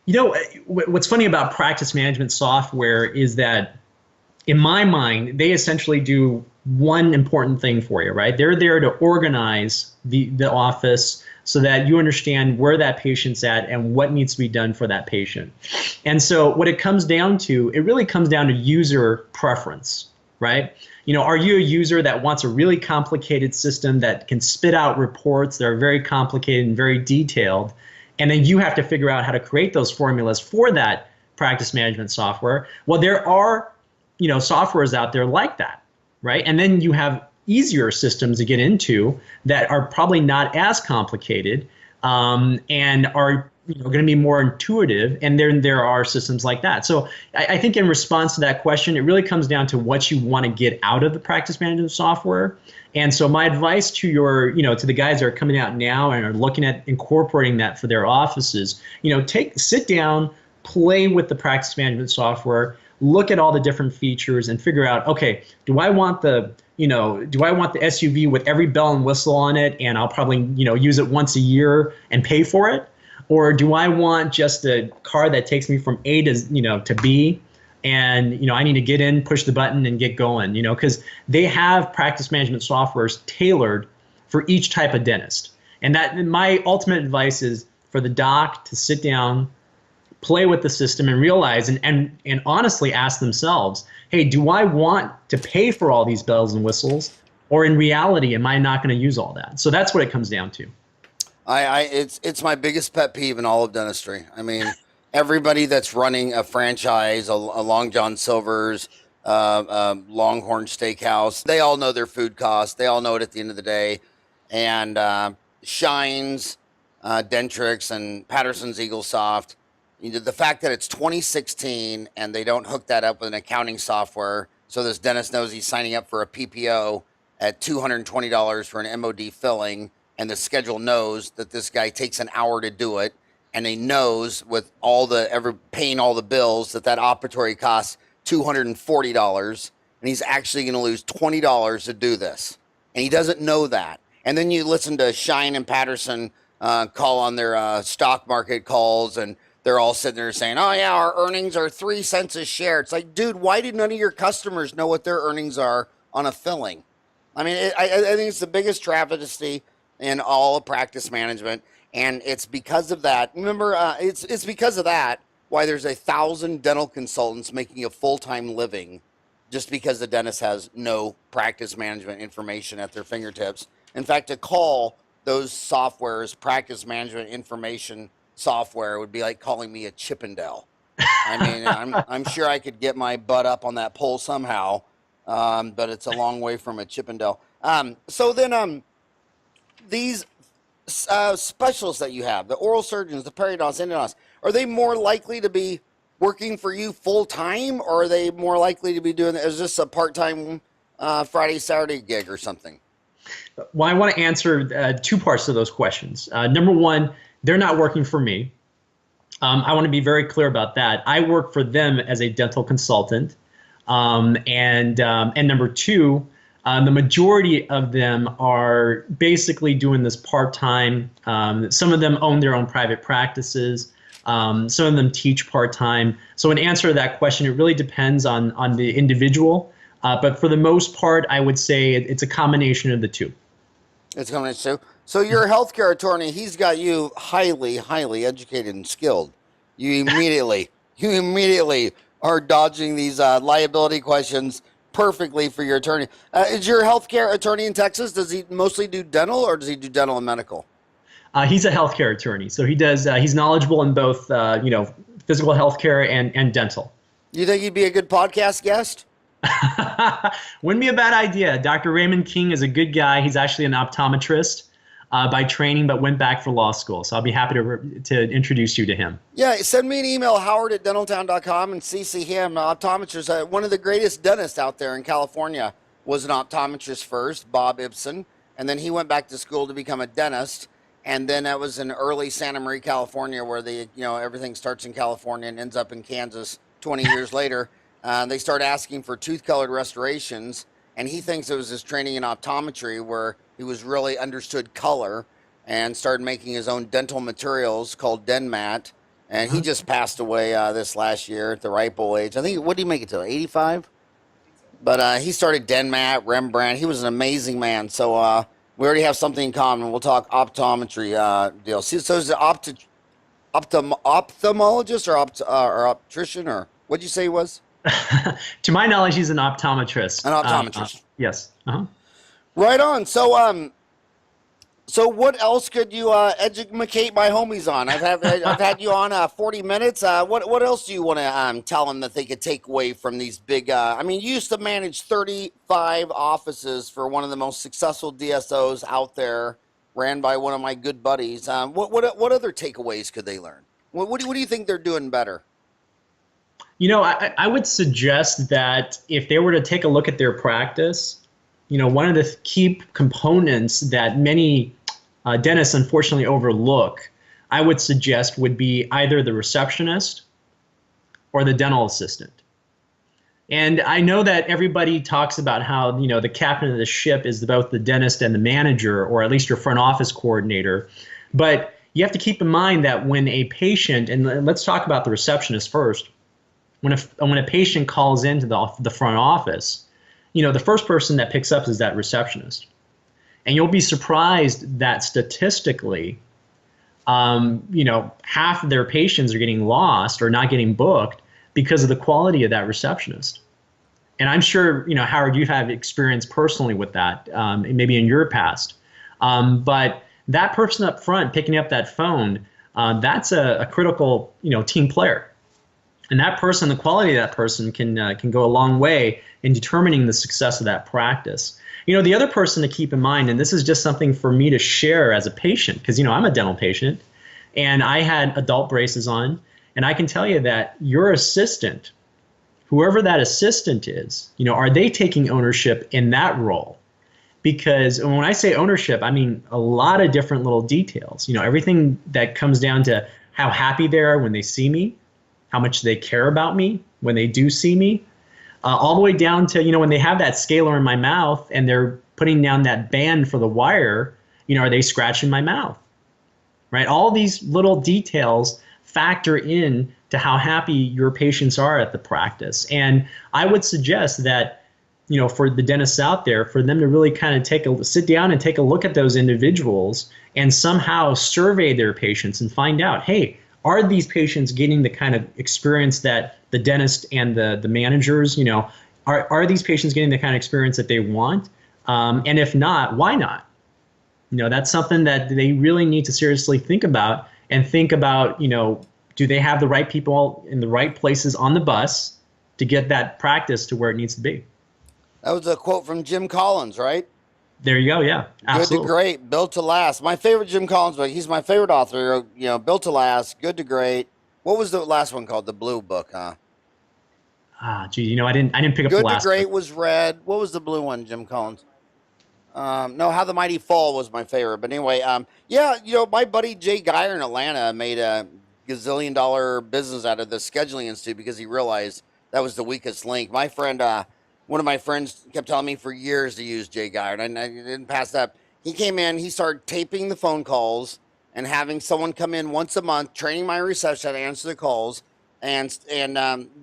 You know, what's funny about practice management software is that, in my mind, they essentially do one important thing for you, right? They're there to organize the office so that you understand where that patient's at and what needs to be done for that patient. And so what it comes down to, it really comes down to user preference, right? You know, are you a user that wants a really complicated system that can spit out reports that are very complicated and very detailed? And then you have to figure out how to create those formulas for that practice management software. Well, there are, you know, softwares out there like that, right? And then you have easier systems to get into that are probably not as complicated and are, you know, going to be more intuitive. And then there are systems like that. So I think in response to that question, it really comes down to what you want to get out of the practice management software. And so my advice to your, you know, to the guys that are coming out now and are looking at incorporating that for their offices, you know, sit down, play with the practice management software, look at all the different features and figure out, okay, do I want the SUV with every bell and whistle on it and I'll probably, you know, use it once a year and pay for it? Or do I want just a car that takes me from A to, you know, to B? And, you know, I need to get in, push the button and get going, you know, because they have practice management softwares tailored for each type of dentist. And that my ultimate advice is for the doc to sit down, play with the system and realize and honestly ask themselves, hey, do I want to pay for all these bells and whistles? Or in reality, am I not going to use all that? So that's what it comes down to.
It's my biggest pet peeve in all of dentistry. I mean, everybody that's running a franchise, a Long John Silver's, Longhorn Steakhouse, they all know their food costs. They all know it at the end of the day. And Shines, Dentrix, and Patterson's EagleSoft, the fact that it's 2016 and they don't hook that up with an accounting software so this dentist knows he's signing up for a PPO at $220 for an MOD filling, and the schedule knows that this guy takes an hour to do it, and he knows with paying all the bills that operatory costs $240, and he's actually going to lose $20 to do this, and he doesn't know that. And then you listen to Shine and Patterson call on their stock market calls, and they're all sitting there saying, oh yeah, our earnings are 3 cents a share. It's like, dude, why did none of your customers know what their earnings are on a filling? I mean, I think it's the biggest travesty in all of practice management, and it's because of that. Remember, it's because of that why there's 1,000 dental consultants making a full-time living just because the dentist has no practice management information at their fingertips. In fact, to call those softwares practice management information software would be like calling me a Chippendale. I mean, I'm sure I could get my butt up on that pole somehow, but it's a long way from a Chippendale. So then these specialists that you have, the oral surgeons, the periodontists, endodontists, are they more likely to be working for you full time, or are they more likely to be doing, is this a part-time Friday, Saturday gig or something?
Well, I want to answer two parts to those questions. Number one, they're not working for me. I want to be very clear about that. I work for them as a dental consultant. And number two, the majority of them are basically doing this part-time. Some of them own their own private practices. Some of them teach part-time. So in answer to that question, it really depends on the individual. But for the most part, I would say it's a combination of the two.
It's coming to. So you're a healthcare attorney. He's got you highly, highly educated and skilled. You immediately are dodging these liability questions perfectly for your attorney. Is your healthcare attorney in Texas? Does he mostly do dental, or does he do dental and medical?
He's a healthcare attorney, so he does. He's knowledgeable in both, physical healthcare and dental.
You think he'd be a good podcast guest?
Wouldn't be a bad idea. Dr. Raymond King is a good guy. He's actually an optometrist by training, but went back for law school. So I'll be happy to introduce you to him.
Yeah, send me an email, howard@dentaltown.com, and CC him. Optometrist, one of the greatest dentists out there in California was an optometrist first, Bob Ibsen, and then he went back to school to become a dentist. And then that was in early Santa Maria, California, where everything starts in California and ends up in Kansas 20 years later. They start asking for tooth-colored restorations, and he thinks it was his training in optometry where he was really understood color and started making his own dental materials called Denmat. And he just passed away this last year at the ripe old age. I think, what did he make it to, 85? But he started Denmat, Rembrandt. He was an amazing man. So we already have something in common. We'll talk optometry deal. So is it ophthalmologist or optician, or what'd you say he was?
To my knowledge, he's an optometrist.
An optometrist.
Yes. Uh-huh.
Right on. So what else could you educate my homies on? I've had you on 40 minutes. What else do you want to tell them that they could take away from these big? You used to manage 35 offices for one of the most successful DSOs out there, ran by one of my good buddies. What other takeaways could they learn? What do you think they're doing better?
I would suggest that if they were to take a look at their practice, one of the key components that many dentists unfortunately overlook, I would suggest would be either the receptionist or the dental assistant. And I know that everybody talks about how, the captain of the ship is both the dentist and the manager, or at least your front office coordinator. But you have to keep in mind that when a patient, and let's talk about the receptionist first, when a patient calls into the front office, the first person that picks up is that receptionist. And you'll be surprised that statistically, half of their patients are getting lost or not getting booked because of the quality of that receptionist. And I'm sure, Howard, you have experience personally with that, maybe in your past. But that person up front picking up that phone, that's a critical, team player. And that person, the quality of that person can go a long way in determining the success of that practice. The other person to keep in mind, and this is just something for me to share as a patient, because, I'm a dental patient, and I had adult braces on, and I can tell you that your assistant, whoever that assistant is, are they taking ownership in that role? Because when I say ownership, I mean a lot of different little details. Everything that comes down to how happy they are when they see me, how much they care about me when they do see me, all the way down to, when they have that scaler in my mouth and they're putting down that band for the wire, are they scratching my mouth, right? All these little details factor in to how happy your patients are at the practice. And I would suggest that, for the dentists out there, for them to really kind of sit down and take a look at those individuals and somehow survey their patients and find out, hey, are these patients getting the kind of experience that the dentist and the managers, are these patients getting the kind of experience that they want? And if not, why not? That's something that they really need to seriously think about, and think about, do they have the right people in the right places on the bus to get that practice to where it needs to be?
That was a quote from Jim Collins, right?
There you go. Yeah, absolutely.
Good to great, built to last. My favorite Jim Collins book. He's my favorite author. Built to last, good to great. What was the last one called? The Blue Book, huh?
Gee, I didn't pick up the last.
Good to Great was red. What was the blue one, Jim Collins? No, How the Mighty Fall was my favorite. But anyway, my buddy Jay Geyer in Atlanta made a gazillion-dollar business out of the Scheduling Institute because he realized that was the weakest link. My friend, one of my friends kept telling me for years to use Jay Geyer, and I didn't pass that. He came in, he started taping the phone calls, and having someone come in once a month, training my reception to answer the calls, and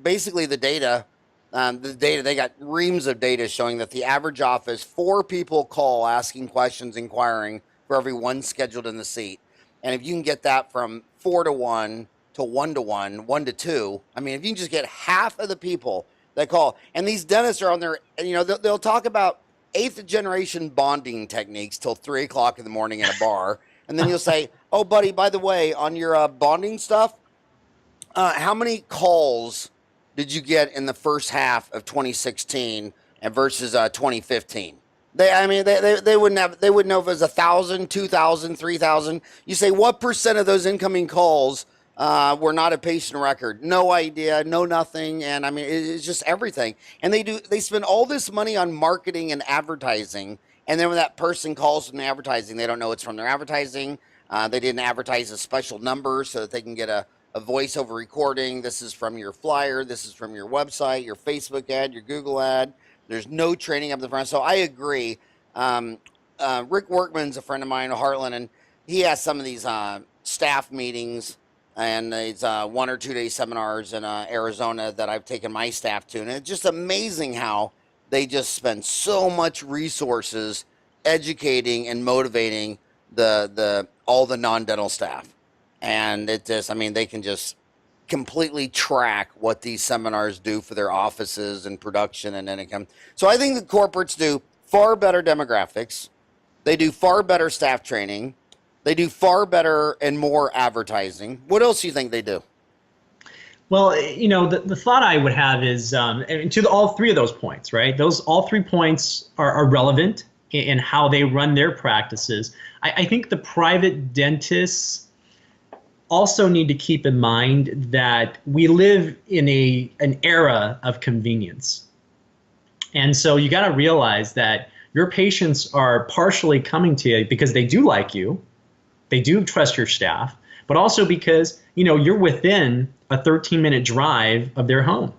basically the data, they got reams of data showing that the average office, 4 people call asking questions, inquiring for every 1 scheduled in the seat. And if you can get that from 4 to 1 to 1 to 1, 1 to 2, I mean, if you can just get half of the people that call, and these dentists are on their, they'll talk about 8th generation bonding techniques till 3 o'clock in the morning in a bar. And then you'll say, oh, buddy, by the way, on your bonding stuff, how many calls did you get in the first half of 2016 and versus 2015? They wouldn't know if it was 1,000, 2,000, 3,000. You say, what percent of those incoming calls were not a patient record? No idea, no nothing. And I mean, it's just everything. And they spend all this money on marketing and advertising. And then when that person calls from the advertising, they don't know it's from their advertising. They didn't advertise a special number so that they can get a voiceover recording. This is from your flyer. This is from your website, your Facebook ad, your Google ad. There's no training up the front. So I agree. Rick Workman's a friend of mine in Heartland, and he has some of these staff meetings and these 1 or 2 day seminars in Arizona that I've taken my staff to. And it's just amazing how they just spend so much resources educating and motivating all the non-dental staff. And it just, I mean, they can just completely track what these seminars do for their offices and production and income. So I think the corporates do far better demographics. They do far better staff training. They do far better and more advertising. What else do you think they do?
Well, the thought I would have is all 3 of those points, right? All 3 points are relevant in how they run their practices. I think the private dentists also need to keep in mind that we live in an era of convenience. And so you got to realize that your patients are partially coming to you because they do like you, they do trust your staff, but also because, you're within a 13-minute drive of their home.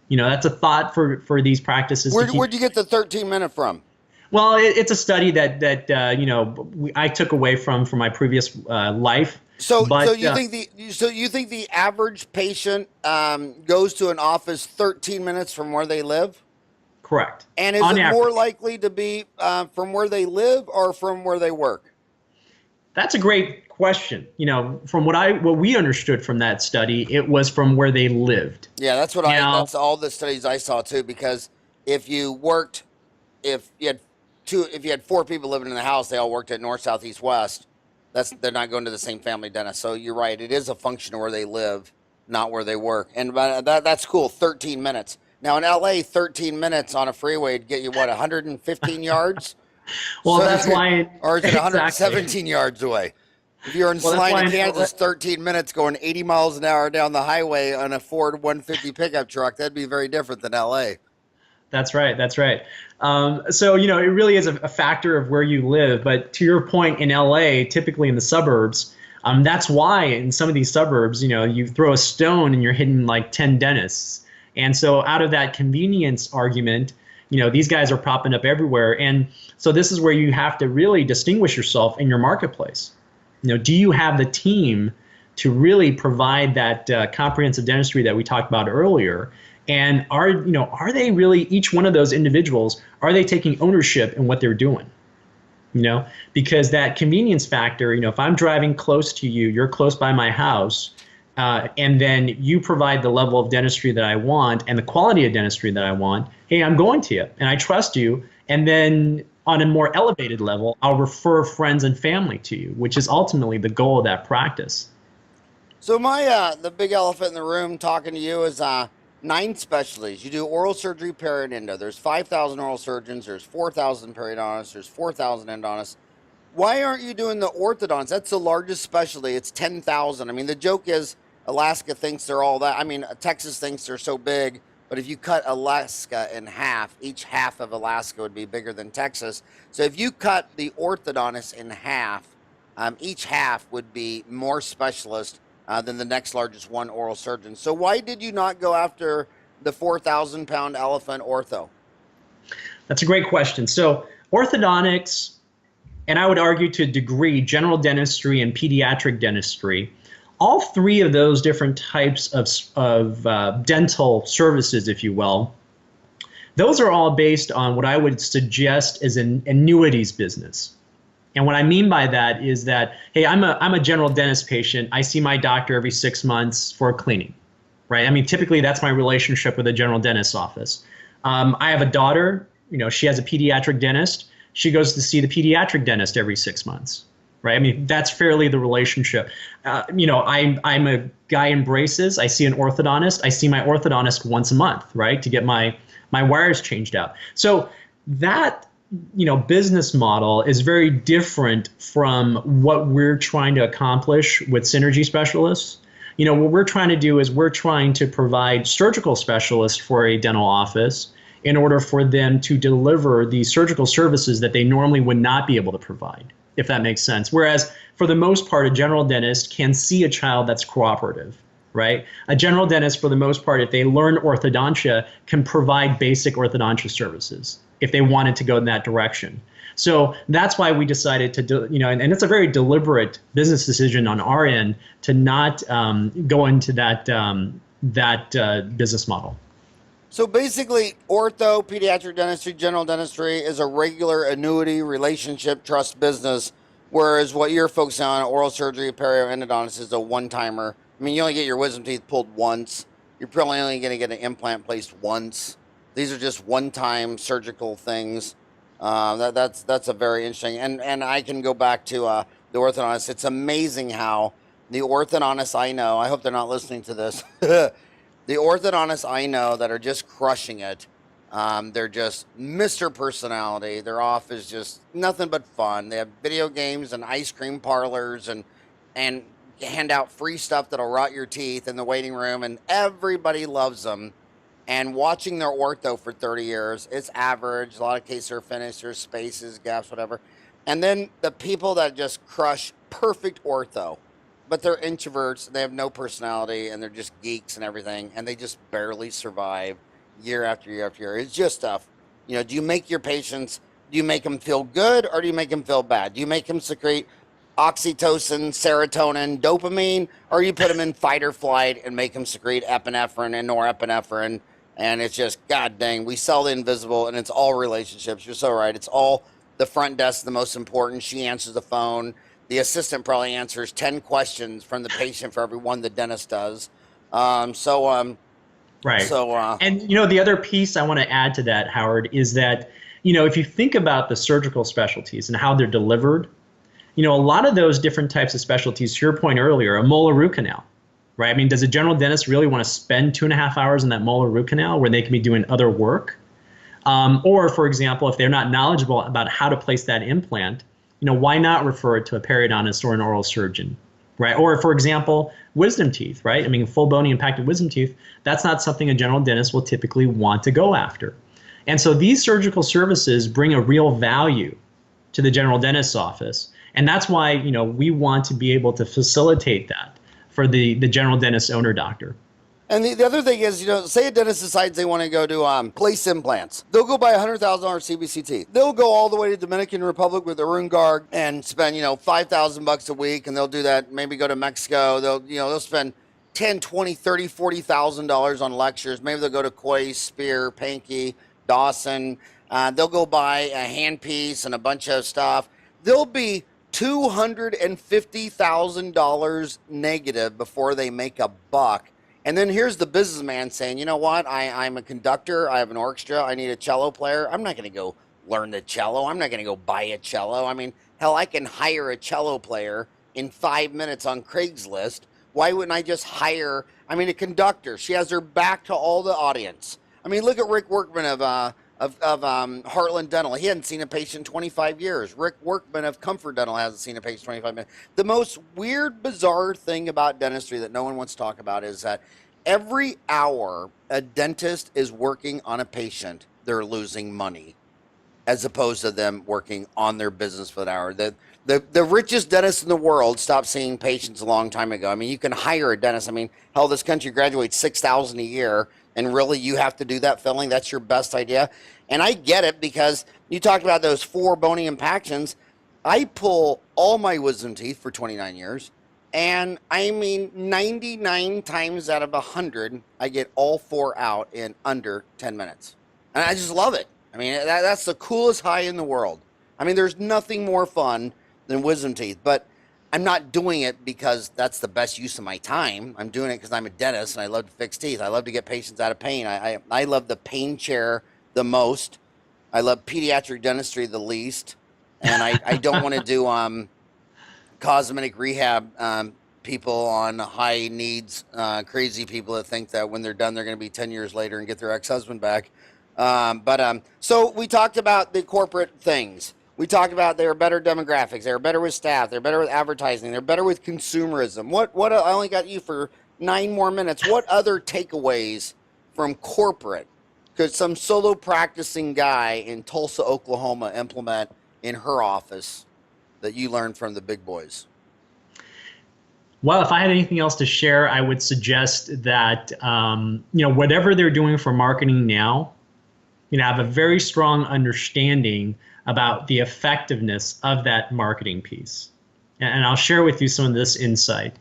That's a thought for these practices.
Where'd you get the 13-minute from?
Well, it's a study that I took away from my previous life.
So you think the average patient goes to an office 13 minutes from where they live?
Correct.
And is it more likely to be from where they live or from where they work?
That's a great question. From what we understood from that study, it was from where they lived.
Yeah, that's that's all the studies I saw too. Because if you had 4 people living in the house, they all worked at north, south, east, west. They're not going to the same family dentist. So you're right. It is a function of where they live, not where they work. And that's cool. 13 minutes. Now in LA, 13 minutes on a freeway would get you 115 yards?
Well, so that's why.
Or is it 117 yards away? If you're in Salina, Kansas, 13 minutes going 80 miles an hour down the highway on a Ford 150 pickup truck, that'd be very different than LA.
That's right. So, it really is a factor of where you live. But to your point, in LA, typically in the suburbs, that's why in some of these suburbs, you throw a stone and you're hitting like 10 dentists. And so out of that convenience argument, these guys are popping up everywhere. And so this is where you have to really distinguish yourself in your marketplace. Do you have the team to really provide that comprehensive dentistry that we talked about earlier? And are they really, each one of those individuals, are they taking ownership in what they're doing? Because that convenience factor, if I'm driving close to you, you're close by my house, and then you provide the level of dentistry that I want and the quality of dentistry that I want, hey, I'm going to you and I trust you. And then on a more elevated level, I'll refer friends and family to you, which is ultimately the goal of that practice.
So the big elephant in the room talking to you is 9 specialties. You do oral surgery, periodontia. There's 5,000 oral surgeons. There's 4,000 periodontists. There's 4,000 endodontists. Why aren't you doing the orthodonts? That's the largest specialty. It's 10,000. I mean, the joke is Alaska thinks they're all that. I mean, Texas thinks they're so big. But if you cut Alaska in half, each half of Alaska would be bigger than Texas. So if you cut the orthodontists in half, each half would be more specialist than the next largest one, oral surgeon. So why did you not go after the 4,000-pound elephant ortho?
That's a great question. So orthodontics and I would argue to a degree, general dentistry and pediatric dentistry, all three of those different types of dental services, if you will, those are all based on what I would suggest is an annuities business. And what I mean by that is that, hey, I'm a general dentist patient. I see my doctor every 6 months for a cleaning, right? I mean, typically that's my relationship with a general dentist's office. I have a daughter, she has a pediatric dentist. She goes to see the pediatric dentist every 6 months, right? I mean, that's fairly the relationship. I'm a guy in braces. I see an orthodontist. I see my orthodontist once a month, right, to get my wires changed out. So that business model is very different from what we're trying to accomplish with Synergy specialists. What we're trying to do is we're trying to provide surgical specialists for a dental office in order for them to deliver the surgical services that they normally would not be able to provide, if that makes sense. Whereas for the most part, a general dentist can see a child that's cooperative, right? A general dentist, for the most part, if they learn orthodontia, can provide basic orthodontia services if they wanted to go in that direction. So that's why we decided to do, and it's a very deliberate business decision on our end to not go into that business model.
So basically, ortho, pediatric dentistry, general dentistry is a regular annuity relationship trust business, whereas what you're focusing on, oral surgery, periodontist, is a one-timer. I mean, you only get your wisdom teeth pulled once. You're probably only going to get an implant placed once. These are just one-time surgical things. That's a very interesting, and I can go back to the orthodontist. It's amazing how the orthodontists I know, I hope they're not listening to this, the orthodontists I know that are just crushing it, they're just Mr. Personality. Their off is just nothing but fun. They have video games and ice cream parlors and hand out free stuff that'll rot your teeth in the waiting room, and everybody loves them. And watching their ortho for 30 years, it's average. A lot of cases are finished, there's spaces, gaps, whatever. And then the people that just crush perfect ortho, but they're introverts, they have no personality, and they're just geeks and everything, and they just barely survive year after year after year. It's just stuff. Do you make your patients, do you make them feel good, or do you make them feel bad? Do you make them secrete oxytocin, serotonin, dopamine, or you put them in fight or flight and make them secrete epinephrine and norepinephrine? And it's just, God dang, we sell the invisible, and it's all relationships. You're so right. It's all the front desk, the most important. She answers the phone. The assistant probably answers 10 questions from the patient for every one the dentist does. Right. So,
and the other piece I want to add to that, Howard, is that, if you think about the surgical specialties and how they're delivered, a lot of those different types of specialties, to your point earlier, a molar root canal. Right? I mean, does a general dentist really want to spend 2.5 hours in that molar root canal where they can be doing other work? Or, for example, if they're not knowledgeable about how to place that implant, why not refer it to a periodontist or an oral surgeon, right? Or, for example, wisdom teeth, right? I mean, full bony impacted wisdom teeth, that's not something a general dentist will typically want to go after. And so these surgical services bring a real value to the general dentist's office. And that's why, we want to be able to facilitate that for the general dentist owner doctor.
And the other thing is, say a dentist decides they want to go to place implants. They'll go buy $100,000 CBC teeth. They'll go all the way to Dominican Republic with Arun Garg and spend, $5,000 a week, and they'll do that. Maybe go to Mexico. They'll spend $10, $20, $30, $40,000 on lectures. Maybe they'll go to Quay, Spear, Pankey, Dawson. They'll go buy a handpiece and a bunch of stuff. They'll be $250,000 negative before they make a buck. And then here's the businessman saying, you know what, I'm a conductor, I have an orchestra, I need a cello player. I'm not going to go learn the cello. I'm not going to go buy a cello. I mean, hell, I can hire a cello player in 5 minutes on Craigslist. Why wouldn't I just hire, a conductor? She has her back to all the audience. I mean, look at Rick Workman of Heartland Dental. He hadn't seen a patient in 25 years. Rick Workman of Comfort Dental hasn't seen a patient in 25 minutes. The most weird, bizarre thing about dentistry that no one wants to talk about is that every hour a dentist is working on a patient, they're losing money, as opposed to them working on their business for an hour. The richest dentist in the world stopped seeing patients a long time ago. I mean, you can hire a dentist. I mean, hell, this country graduates 6,000 a year. And really, you have to do that filling? That's your best idea? And I get it, because you talked about those 4 bony impactions. I pull all my wisdom teeth for 29 years. And I mean, 99 times out of 100, I get all 4 out in under 10 minutes. And I just love it. I mean, that's the coolest high in the world. I mean, there's nothing more fun than wisdom teeth, but I'm not doing it because that's the best use of my time. I'm doing it because I'm a dentist and I love to fix teeth. I love to get patients out of pain. I love the pain chair the most. I love pediatric dentistry the least. And I don't want to do cosmetic rehab people on high needs, crazy people that think that when they're done, they're going to be 10 years later and get their ex-husband back. So we talked about the corporate things. We talked about they're better demographics. They're better with staff. They're better with advertising. They're better with consumerism. What I only got you for 9 more minutes. What other takeaways from corporate could some solo practicing guy in Tulsa, Oklahoma implement in her office that you learned from the big boys?
Well, if I had anything else to share, I would suggest that, whatever they're doing for marketing now, have a very strong understanding about the effectiveness of that marketing piece. And I'll share with you some of this insight.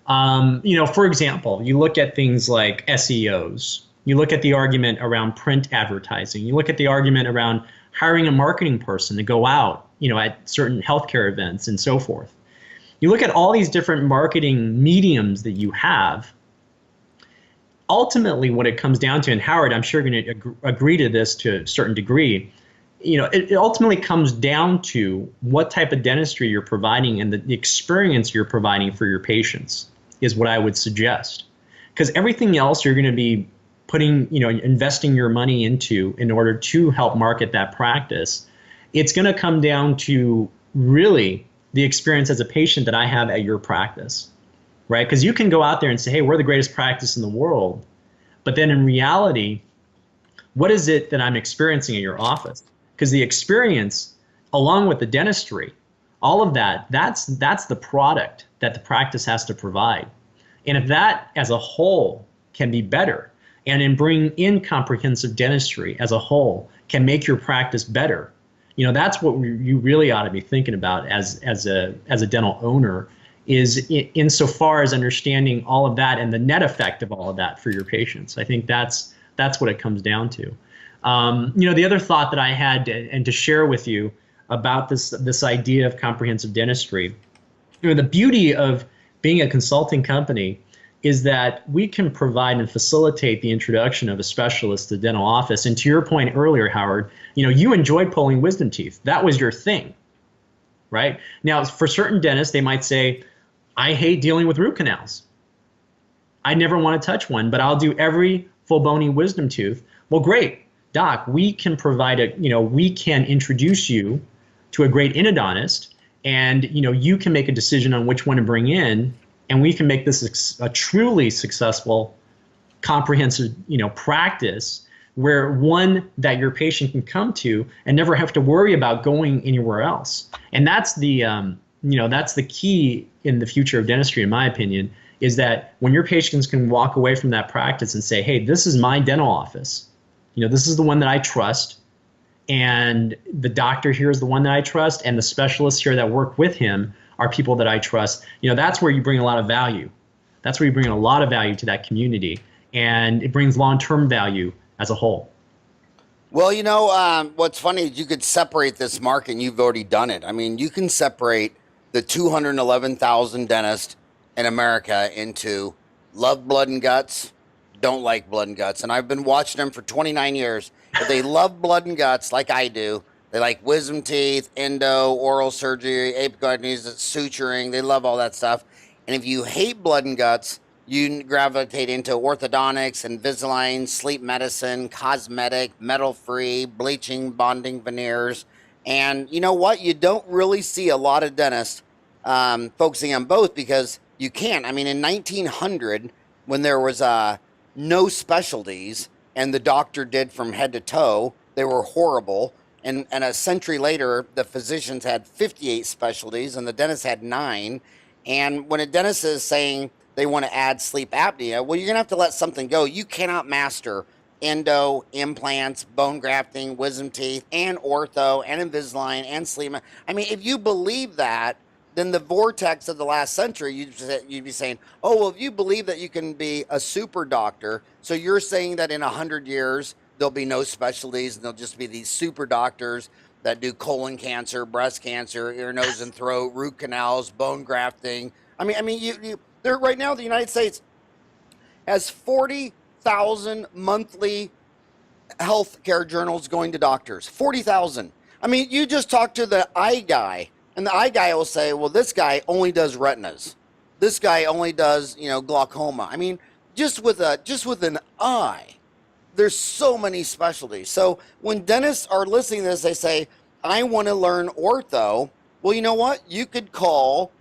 For example, you look at things like SEOs. You look at the argument around print advertising. You look at the argument around hiring a marketing person to go out, at certain healthcare events and so forth. You look at all these different marketing mediums that you have. Ultimately, what it comes down to, and Howard, I'm sure going to agree to this to a certain degree, it ultimately comes down to what type of dentistry you're providing and the experience you're providing for your patients is what I would suggest. Because everything else you're going to be putting, investing your money into in order to help market that practice, it's going to come down to really the experience as a patient that I have at your practice, right? Because you can go out there and say, hey, we're the greatest practice in the world. But then in reality, what is it that I'm experiencing at your office? Because the experience, along with the dentistry, all of that's the product that the practice has to provide. And if that as a whole can be better, and in bring in comprehensive dentistry as a whole can make your practice better, that's what you really ought to be thinking about as a dental owner, is insofar as understanding all of that and the net effect of all of that for your patients. I think that's what it comes down to. The other thought that I had and to share with you about this idea of comprehensive dentistry, the beauty of being a consulting company is that we can provide and facilitate the introduction of a specialist to the dental office. And to your point earlier, Howard, you enjoyed pulling wisdom teeth. That was your thing, right? Now, for certain dentists, they might say, I hate dealing with root canals. I never want to touch one, but I'll do every full bony wisdom tooth. Well, great, doc, we can provide we can introduce you to a great endodontist, and you can make a decision on which one to bring in, and we can make this a truly successful, comprehensive, practice where one that your patient can come to and never have to worry about going anywhere else. And that's that's the key in the future of dentistry, in my opinion, is that when your patients can walk away from that practice and say, hey, this is my dental office. This is the one that I trust, and the doctor here is the one that I trust, and the specialists here that work with him are people that I trust. That's where you bring a lot of value. That's where you bring a lot of value to that community, and it brings long-term value as a whole.
Well, what's funny is you could separate this market, and you've already done it. I mean, you can separate the 211,000 dentists in America into love blood and guts, don't like blood and guts. And I've been watching them for 29 years. If they love blood and guts like I do, they like wisdom teeth, endo, oral surgery, apical suturing. They love all that stuff. And if you hate blood and guts, you gravitate into orthodontics, Invisalign, sleep medicine, cosmetic, metal-free, bleaching, bonding, veneers. And you know what? You don't really see a lot of dentists focusing on both because you can't. I mean, in 1900, when there was no specialties and the doctor did from head to toe, they were horrible. And a century later, the physicians had 58 specialties and the dentist had 9. And when a dentist is saying they want to add sleep apnea, well, you're going to have to let something go. You cannot master endo, implants, bone grafting, wisdom teeth, and ortho, and Invisalign, and sleep. I mean, if you believe that, then the vortex of the last century, you'd be saying, oh, well, if you believe that you can be a super doctor, so you're saying that in 100 years, there'll be no specialties, and there'll just be these super doctors that do colon cancer, breast cancer, ear, nose, and throat, root canals, bone grafting. There right now, the United States has 40,000 monthly healthcare journals going to doctors. 40,000. I mean, you just talk to the eye guy, and the eye guy will say, well, this guy only does retinas. This guy only does, glaucoma. I mean, just with an eye, there's so many specialties. So when dentists are listening to this, they say, I want to learn ortho. Well, you know what? You could call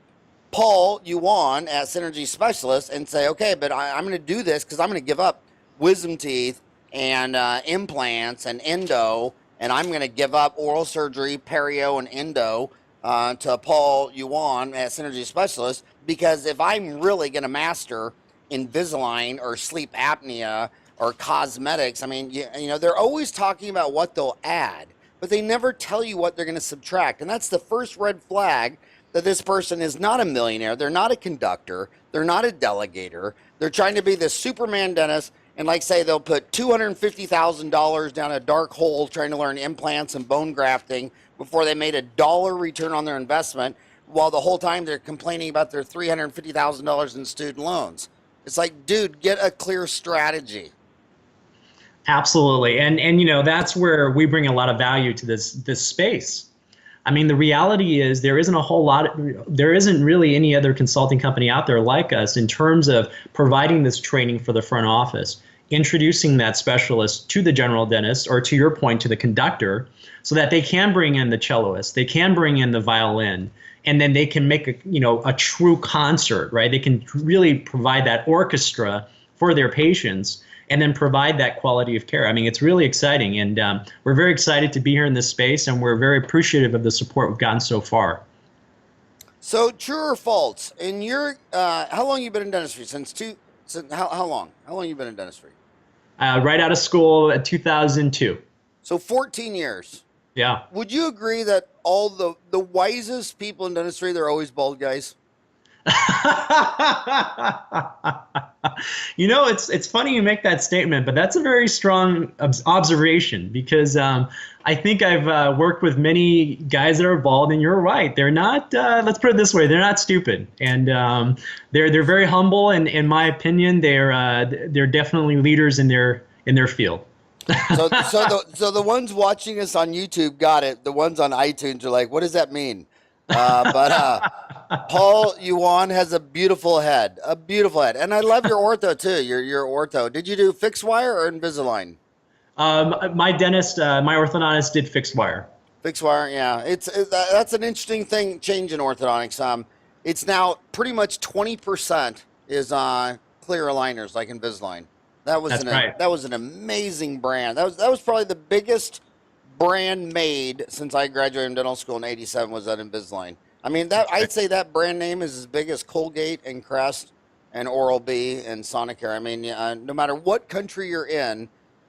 Paul Yuan at Synergies Specialist and say, okay, but I'm going to do this because I'm going to give up wisdom teeth and implants and endo, and I'm going to give up oral surgery, perio, and endo to Paul Yuan at Synergies Specialist, because if I'm really going to master Invisalign or sleep apnea or cosmetics, I mean, they're always talking about what they'll add, but they never tell you what they're going to subtract. And that's the first red flag that this person is not a millionaire. They're not a conductor. They're not a delegator. They're trying to be the Superman dentist. And like say, they'll put $250,000 down a dark hole trying to learn implants and bone grafting before they made $1 return on their investment, while the whole time they're complaining about their $350,000 in student loans. It's like, dude, get a clear strategy.
Absolutely. And that's where we bring a lot of value to this space. I mean, the reality is there isn't really any other consulting company out there like us in terms of providing this training for the front office, introducing that specialist to the general dentist, or to your point, to the conductor, so that they can bring in the celloist, they can bring in the violin, and then they can make a true concert, right? They can really provide that orchestra for their patients, and then provide that quality of care. I mean, it's really exciting, and we're very excited to be here in this space, and we're very appreciative of the support we've gotten so far.
So, true or false? In your, how long you been in dentistry? How long? How long you been in dentistry?
Right out of school in 2002.
So 14 years.
Yeah.
Would you agree that all the wisest people in dentistry, they're always bald guys?
It's funny you make that statement, but that's a very strong observation, because I think I've worked with many guys that are bald, and you're right. They're not, let's put it this way, they're not stupid, and they're very humble, and in my opinion, they're definitely leaders in their field.
So the ones watching us on YouTube got it. The ones on iTunes are like, what does that mean? But Paul Yuan has a beautiful head, and I love your ortho too. Your ortho. Did you do fixed wire or Invisalign?
My dentist, my orthodontist did fixed wire.
Fixed wire, yeah. That's an interesting change in orthodontics. It's now pretty much 20% is clear aligners like Invisalign. That was an amazing brand. That was probably the biggest brand made since I graduated from dental school in '87 was that Invisalign. I mean, I'd say that brand name is as big as Colgate and Crest and Oral-B and Sonicare. I mean, no matter what country you're in,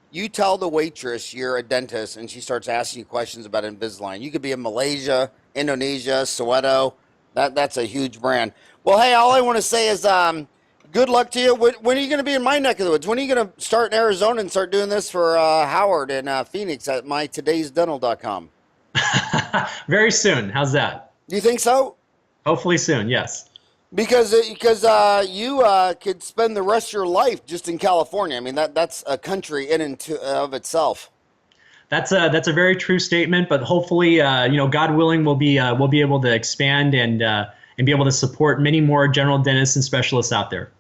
you tell the waitress you're a dentist and she starts asking you questions about Invisalign. You could be in Malaysia, Indonesia, Soweto. That's a huge brand. Well, hey, all I want to say is good luck to you. When are you going to be in my neck of the woods? When are you going to start in Arizona and start doing this for Howard and Phoenix at mytodaysdental.com?
Very soon. How's that?
Do you think so?
Hopefully soon, yes.
Because you could spend the rest of your life just in California. I mean, that's a country in and of itself.
That's a very true statement. But hopefully, God willing, we'll be able to expand and be able to support many more general dentists and specialists out there.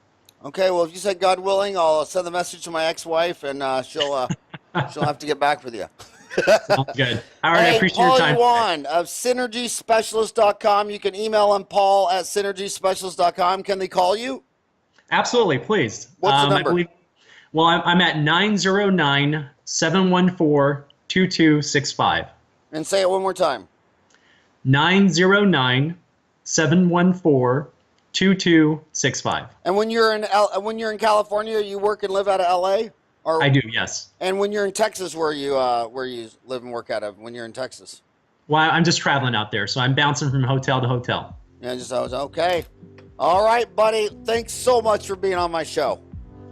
Okay. Well, if you said God willing, I'll send the message to my ex-wife, and she'll have to get back with you. Sounds good. All right, I appreciate your time. Paul Yuan of SynergiesSpecialist.com. You can email him, Paul at SynergiesSpecialist.com. Can they call you? Absolutely, please. What's the number? I'm at 909-714-2265. And say it one more time. 909-714-2265. And when you're in California, you work and live out of LA?
Or,
I do, yes.
And when you're in Texas, where you live and work out of when you're in Texas?
Well, I'm just traveling out there, so I'm bouncing from hotel to hotel.
Yeah, just okay. All right, buddy. Thanks so much for being on my show.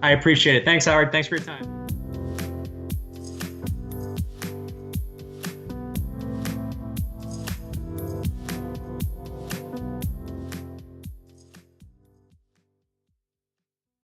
I appreciate it. Thanks, Howard. Thanks for your time.